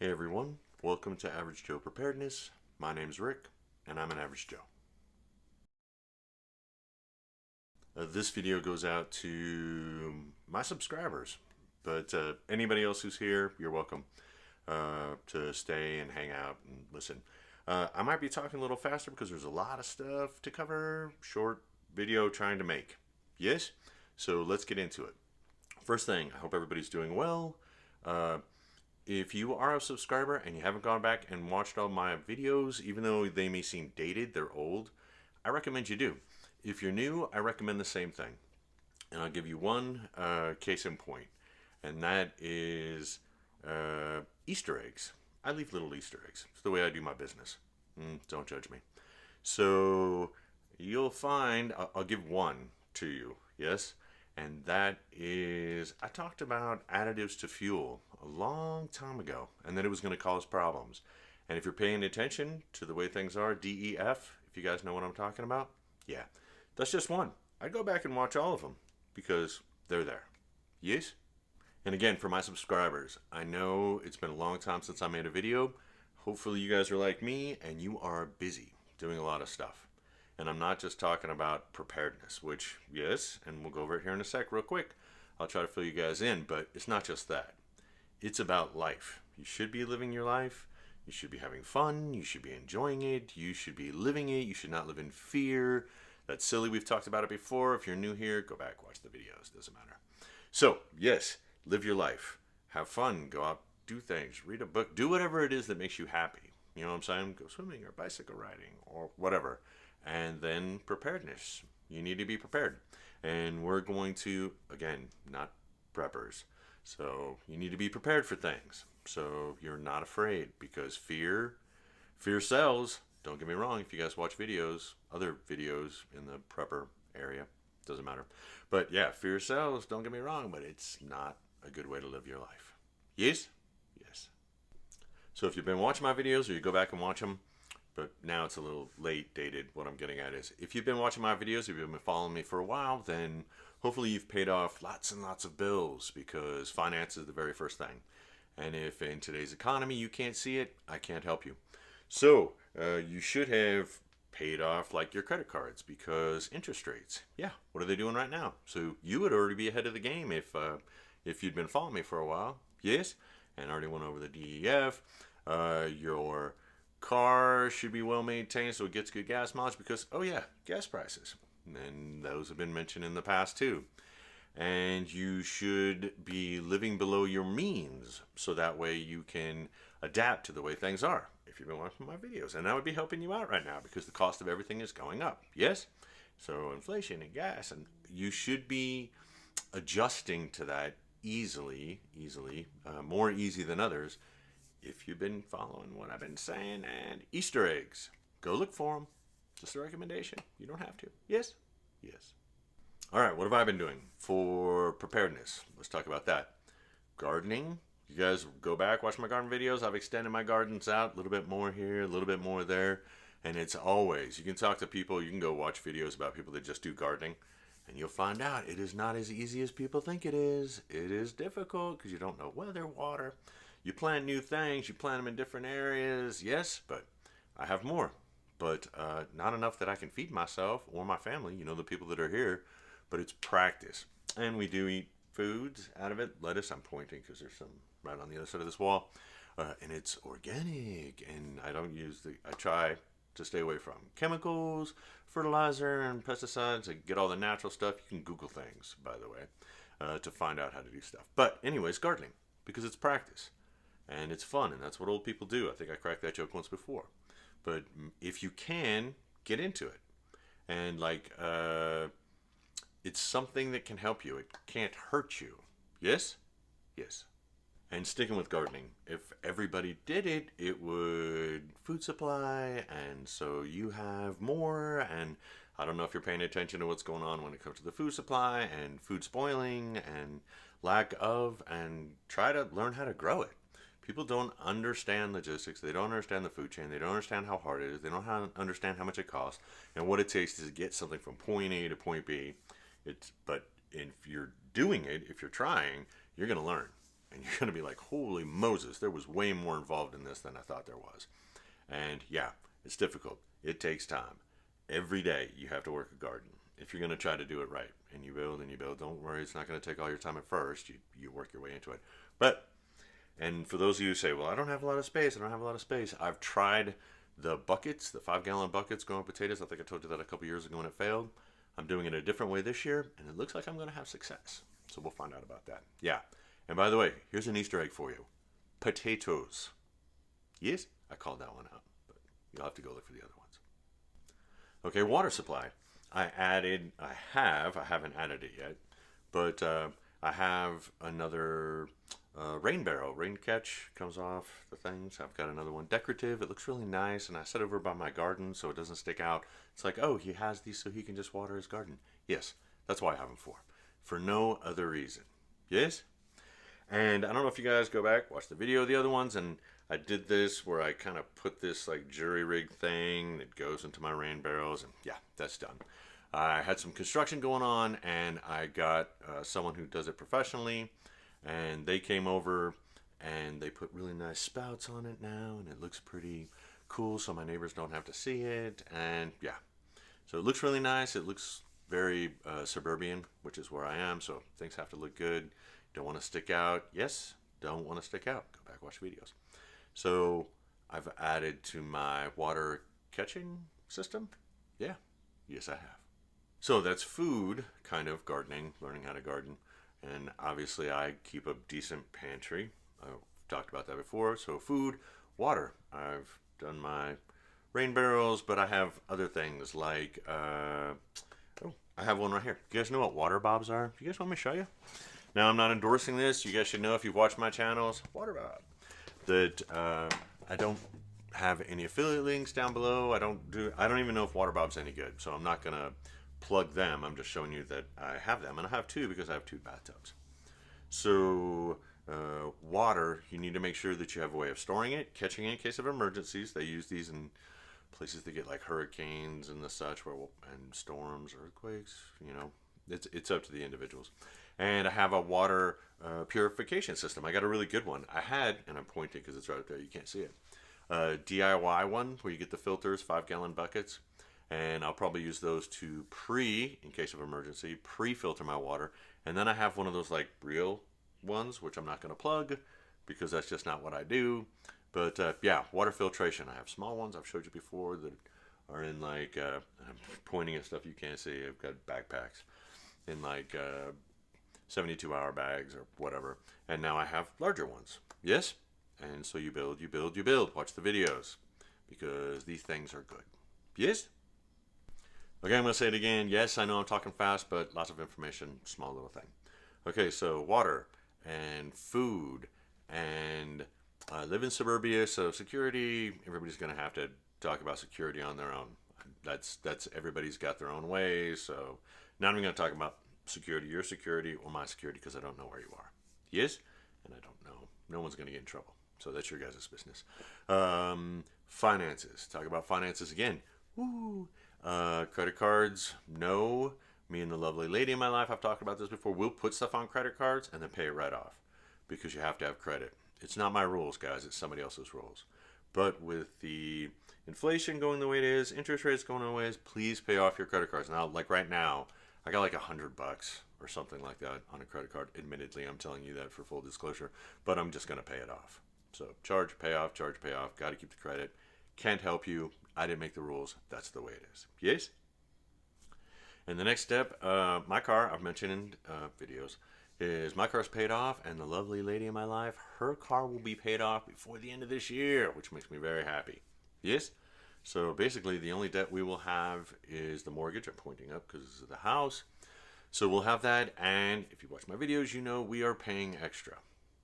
Hey everyone, welcome to Average Joe Preparedness. My name's Rick, and I'm an Average Joe. This video goes out to my subscribers, but anybody else who's here, you're welcome to stay and hang out and listen. I might be talking a little faster because there's a lot of stuff to cover, short video trying to make. Yes? So let's get into it. First thing, I hope everybody's doing well. If you are a subscriber and you haven't gone back and watched all my videos, even though they may seem dated, they're old, I recommend you do. If you're new, I recommend the same thing. And I'll give you one case in point, and that is Easter eggs. I leave little Easter eggs. It's the way I do my business. Don't judge me. So you'll find, I'll give one to you, yes? And that is, I talked about additives to fuel a long time ago, and that it was going to cause problems. And if you're paying attention to the way things are, DEF, if you guys know what I'm talking about, yeah, that's just one. I'd go back and watch all of them because they're there. Yes? And again, for my subscribers, I know it's been a long time since I made a video. Hopefully you guys are like me and you are busy doing a lot of stuff. And I'm not just talking about preparedness, which, yes, and we'll go over it here in a sec real quick. I'll try to fill you guys in, but it's not just that. It's about life. You should be living your life. You should be having fun. You should be enjoying it. You should be living it. You should not live in fear. That's silly. We've talked about it before. If you're new here, go back, watch the videos. Doesn't matter. So, yes, live your life. Have fun. Go out, do things. Read a book. Do whatever it is that makes you happy. You know what I'm saying? Go swimming or bicycle riding or whatever. And then preparedness. You need to be prepared. And we're going to, again, not preppers. So you need to be prepared for things. So you're not afraid, because fear sells. Don't get me wrong. If you guys watch videos, other videos in the prepper area, doesn't matter. But yeah, fear sells. Don't get me wrong, but it's not a good way to live your life. Yes? Yes. So if you've been watching my videos, or you go back and watch them, but now it's a little late dated. What I'm getting at is, if you've been watching my videos, if you've been following me for a while, then hopefully you've paid off lots and lots of bills, because finance is the very first thing. And if in today's economy you can't see it, I can't help you. So you should have paid off like your credit cards, because interest rates, yeah, what are they doing right now? So you would already be ahead of the game if you'd been following me for a while. Yes, and already went over the DEF. Your car should be well maintained so it gets good gas mileage, because, oh yeah, gas prices. And those have been mentioned in the past too. And you should be living below your means, so that way you can adapt to the way things are, if you've been watching my videos. And I would be helping you out right now, because the cost of everything is going up. Yes? So inflation and gas, and you should be adjusting to that easily, more easy than others, if you've been following what I've been saying. And Easter eggs, go look for them. Just a recommendation. You don't have to. Yes? Yes. All right, what have I been doing for preparedness? Let's talk about that. Gardening. You guys go back, watch my garden videos. I've extended my gardens out a little bit more here, a little bit more there. And it's always, you can talk to people, you can go watch videos about people that just do gardening, and you'll find out it is not as easy as people think it is. It is difficult because you don't know weather, water. You plant new things, you plant them in different areas, yes, but I have more. But not enough that I can feed myself or my family, you know, the people that are here. But it's practice. And we do eat foods out of it. Lettuce, I'm pointing because there's some right on the other side of this wall. And it's organic. And I try to stay away from chemicals, fertilizer, and pesticides. I get all the natural stuff. You can Google things, by the way, to find out how to do stuff. But anyways, gardening, because it's practice. And it's fun, and that's what old people do. I think I cracked that joke once before. But if you can, get into it. And it's something that can help you. It can't hurt you. Yes? Yes. And sticking with gardening, if everybody did it, it would food supply, and so you have more. And I don't know if you're paying attention to what's going on when it comes to the food supply and food spoiling and lack of, and try to learn how to grow it. People don't understand logistics. They don't understand the food chain. They don't understand how hard it is. They don't understand how much it costs and what it takes to get something from point A to point B. But if you're doing it, if you're trying, you're going to learn. And you're going to be like, holy Moses, there was way more involved in this than I thought there was. And yeah, it's difficult. It takes time. Every day you have to work a garden if you're going to try to do it right. And you build and you build. Don't worry, it's not going to take all your time at first. You work your way into it. And for those of you who say, well, I don't have a lot of space, I've tried the buckets, the 5-gallon buckets growing potatoes. I think I told you that a couple years ago and it failed. I'm doing it a different way this year, and it looks like I'm going to have success. So we'll find out about that. Yeah. And by the way, here's an Easter egg for you. Potatoes. Yes, I called that one out, but you'll have to go look for the other ones. Okay, water supply. I haven't added it yet, but I have another rain barrel. Rain catch comes off the things. I've got another one decorative. It looks really nice, and I set over by my garden so it doesn't stick out. It's like, oh, he has these so he can just water his garden. Yes, that's why I have them for no other reason. Yes? And I don't know if you guys go back, watch the video of the other ones, and I did this where I kind of put this like jury rig thing that goes into my rain barrels, and yeah, that's done. I had some construction going on, and I got someone who does it professionally, and they came over and they put really nice spouts on it now, and it looks pretty cool so my neighbors don't have to see it. And yeah, so it looks really nice. It looks very suburban, which is where I am, so things have to look good. Don't want to stick out. Yes, don't want to stick out. Go back, watch videos. So I've added to my water catching system. Yeah, yes I have. So that's food, kind of gardening, learning how to garden. And obviously I keep a decent pantry. I've talked about that before. So food, water. I've done my rain barrels, but I have other things like, I have one right here. You guys know what water bobs are? You guys want me to show you? Now, I'm not endorsing this. You guys should know if you've watched my channels, water bob. That I don't have any affiliate links down below. I don't even know if water bob's any good. So I'm not going to plug them. I'm just showing you that I have them. And I have two because I have 2 bathtubs. So water, you need to make sure that you have a way of storing it, catching it in case of emergencies. They use these in places that get like hurricanes and the such, and storms, earthquakes, you know. It's up to the individuals. And I have a water purification system. I got a really good one. I had, and I'm pointing because it's right up there, you can't see it, DIY one where you get the filters, 5-gallon buckets. And I'll probably use those to in case of emergency, pre-filter my water. And then I have one of those like real ones, which I'm not going to plug because that's just not what I do. But yeah, water filtration. I have small ones I've showed you before that are in like, I'm pointing at stuff you can't see. I've got backpacks in like 72-hour bags or whatever. And now I have larger ones. Yes? And so you build. Watch the videos because these things are good. Yes? Okay, I'm going to say it again. Yes, I know I'm talking fast, but lots of information, small little thing. Okay, so water and food, and I live in suburbia, so security, everybody's going to have to talk about security on their own. That's everybody's got their own ways, so now I'm going to talk about security, your security, or my security, because I don't know where you are. Yes? And I don't know. No one's going to get in trouble, so that's your guys' business. Finances. Talk about finances again. Woo! Credit cards, no. Me and the lovely lady in my life, I've talked about this before, we'll put stuff on credit cards and then pay it right off because you have to have credit. It's not my rules, guys. It's somebody else's rules. But with the inflation going the way it is, interest rates going the way it is, please pay off your credit cards. Now, like right now, I got like $100 or something like that on a credit card. Admittedly, I'm telling you that for full disclosure, but I'm just going to pay it off. So charge, pay off, got to keep the credit. Can't help you. I didn't make the rules. That's the way it is. Yes? And the next step, my car, I've mentioned in videos, is my car's paid off, and the lovely lady in my life, her car will be paid off before the end of this year, which makes me very happy. Yes? So basically, the only debt we will have is the mortgage. I'm pointing up because this is the house. So we'll have that, and if you watch my videos, you know we are paying extra.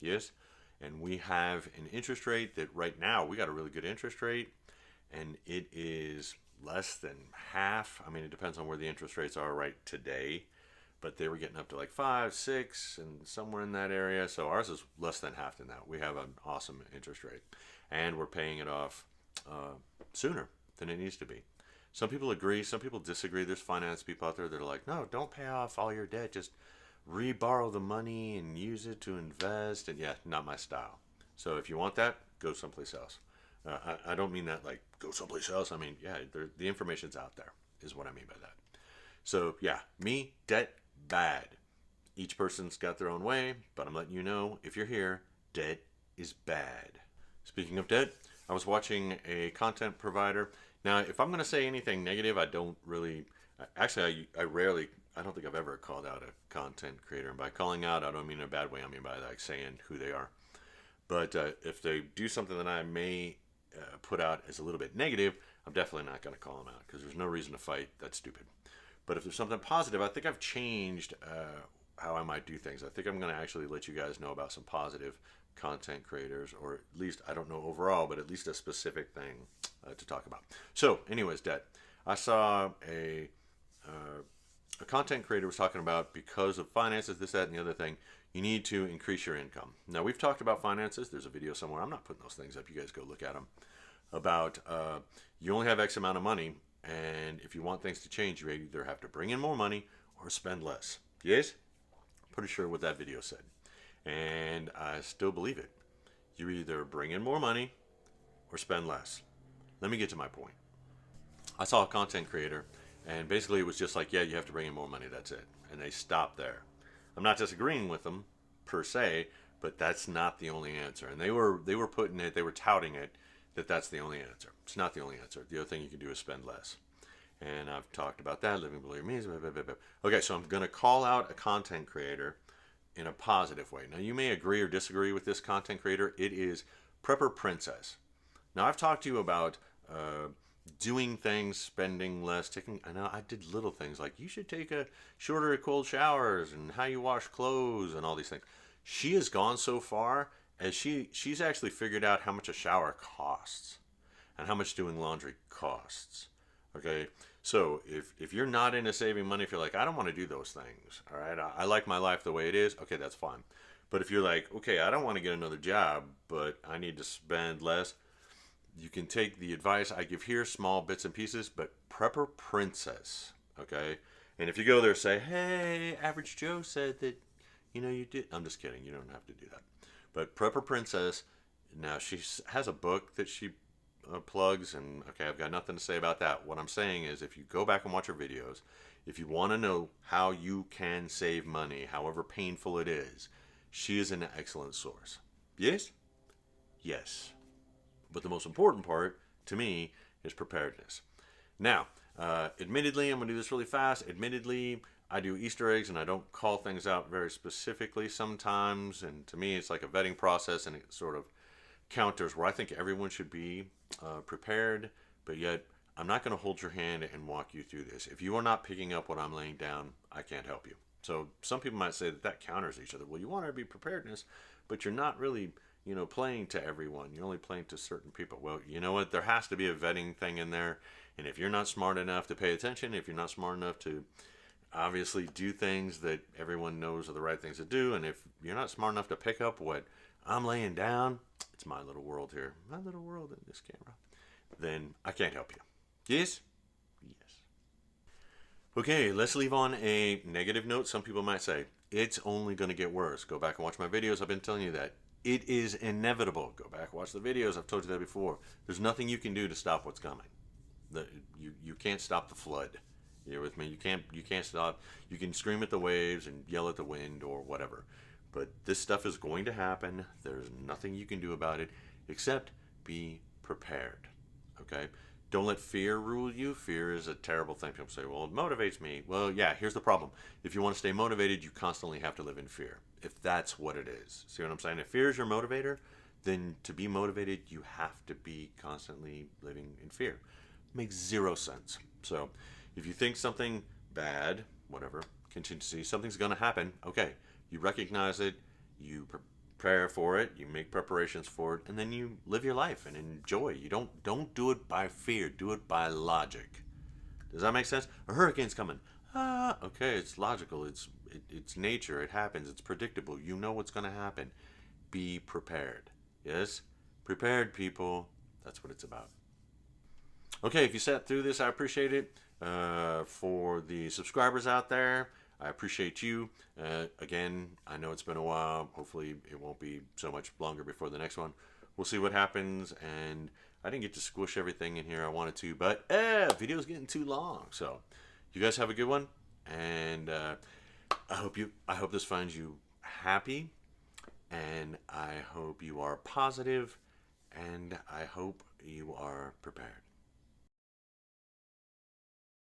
Yes? And we have an interest rate that right now, we got a really good interest rate, and it is less than half. I mean, it depends on where the interest rates are right today, but they were getting up to like 5, 6, and somewhere in that area. So ours is less than half than that. We have an awesome interest rate, and we're paying it off sooner than it needs to be. Some people agree, some people disagree. There's finance people out there that are like, no, don't pay off all your debt. Just re-borrow the money and use it to invest. And yeah, not my style. So if you want that, go someplace else. I don't mean that like go someplace else. I mean, yeah, the information's out there, is what I mean by that. So yeah, me, debt, bad. Each person's got their own way, but I'm letting you know, if you're here, debt is bad. Speaking of debt, I was watching a content provider. Now, if I'm going to say anything negative, I don't really. Actually, I rarely. I don't think I've ever called out a content creator. And by calling out, I don't mean in a bad way. I mean by like saying who they are. But if they do something that I may put out as a little bit negative, I'm definitely not going to call them out because there's no reason to fight. That's stupid. But if there's something positive, I think I've changed how I might do things. I think I'm going to actually let you guys know about some positive content creators, or at least, I don't know overall, but at least a specific thing to talk about. So anyways, debt. I saw a content creator was talking about, because of finances, this, that, and the other thing, you need to increase your income. Now, we've talked about finances. There's a video somewhere. I'm not putting those things up. You guys go look at them. About you only have X amount of money, and if you want things to change, you either have to bring in more money or spend less. Yes? Pretty sure what that video said. And I still believe it. You either bring in more money or spend less. Let me get to my point. I saw a content creator, and basically it was just like, yeah, you have to bring in more money, that's it. And they stopped there. I'm not disagreeing with them per se, but that's not the only answer. And they were putting it, they were touting it, that that's the only answer. It's not the only answer. The other thing you can do is spend less. And I've talked about that, living below your means. Blah, blah, blah, blah. Okay, so I'm going to call out a content creator in a positive way. Now, you may agree or disagree with this content creator. It is Prepper Princess. Now, I've talked to you about doing things, spending less, I know I did little things like you should take a shorter cold showers and how you wash clothes and all these things. She has gone so far as she's actually figured out how much a shower costs and how much doing laundry costs. Okay, so if you're not into saving money, if you're like, I don't want to do those things, all right, I like my life the way it is, okay, that's fine. But if you're like, okay, I don't want to get another job, but I need to spend less, you can take the advice I give here, small bits and pieces, but Prepper Princess, okay? And if you go there, say, hey, Average Joe said that, you did. I'm just kidding. You don't have to do that. But Prepper Princess, now she has a book that she plugs, and okay, I've got nothing to say about that. What I'm saying is, if you go back and watch her videos, if you want to know how you can save money, however painful it is, she is an excellent source. Yes? Yes. But the most important part, to me, is preparedness. Now, admittedly, I'm going to do this really fast. Admittedly, I do Easter eggs and I don't call things out very specifically sometimes. And to me, it's like a vetting process, and it sort of counters where I think everyone should be prepared. But yet, I'm not going to hold your hand and walk you through this. If you are not picking up what I'm laying down, I can't help you. So some people might say that counters each other. Well, you want to be preparedness, but you're not really playing to everyone. You're only playing to certain people. Well, you know what? There has to be a vetting thing in there. And if you're not smart enough to pay attention, if you're not smart enough to obviously do things that everyone knows are the right things to do, and if you're not smart enough to pick up what I'm laying down, it's my little world here, my little world in this camera, then I can't help you. Yes? Yes. Okay, let's leave on a negative note. Some people might say, it's only going to get worse. Go back and watch my videos. I've been telling you that. It is inevitable. Go back, watch the videos. I've told you that before. There's nothing you can do to stop what's coming. You can't stop the flood. You're with me? You can't stop. You can scream at the waves and yell at the wind or whatever. But this stuff is going to happen. There's nothing you can do about it except be prepared. Okay? Don't let fear rule you. Fear is a terrible thing. People say, well, it motivates me. Well, yeah, here's the problem. If you want to stay motivated, you constantly have to live in fear. If that's what it is. See what I'm saying? If fear is your motivator, then to be motivated, you have to be constantly living in fear. Makes zero sense. So if you think something bad, whatever, contingency, something's going to happen, okay, you recognize it, you prepare for it, you make preparations for it, and then you live your life and enjoy. You don't do it by fear, do it by logic. Does that make sense? A hurricane's coming. Okay, it's logical, it's nature, it happens, it's predictable, you know what's going to happen. Be prepared. Yes? Prepared people, that's what it's about. Okay, if you sat through this, I appreciate it. For the subscribers out there, I appreciate you. Again, I know it's been a while. Hopefully it won't be so much longer before the next one. We'll see what happens. And I didn't get to squish everything in here I wanted to, but video's getting too long. So you guys have a good one. And I hope this finds you happy, and I hope you are positive, and I hope you are prepared.